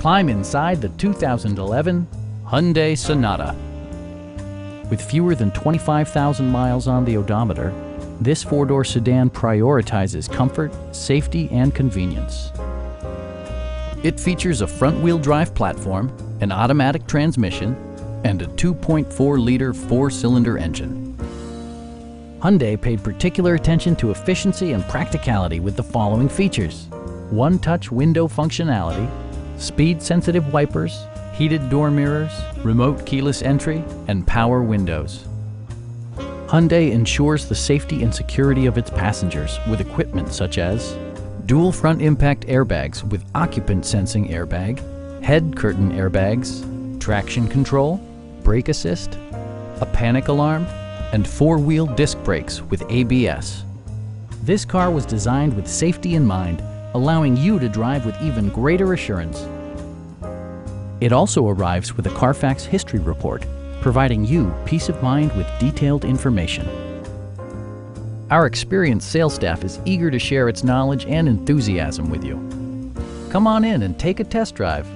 Climb inside the 2011 Hyundai Sonata. With fewer than 25,000 miles on the odometer, this four-door sedan prioritizes comfort, safety, and convenience. It features a front-wheel drive platform, an automatic transmission, and a 2.4-liter four-cylinder engine. Hyundai paid particular attention to efficiency and practicality with the following features: one-touch window functionality, speed-sensitive wipers, heated door mirrors, remote keyless entry, and power windows. Hyundai ensures the safety and security of its passengers with equipment such as dual front impact airbags with occupant sensing airbag, head curtain airbags, traction control, brake assist, a panic alarm, and four-wheel disc brakes with ABS. This car was designed with safety in mind, allowing you to drive with even greater assurance. It also arrives with a Carfax history report, providing you peace of mind with detailed information. Our experienced sales staff is eager to share its knowledge and enthusiasm with you. Come on in and take a test drive.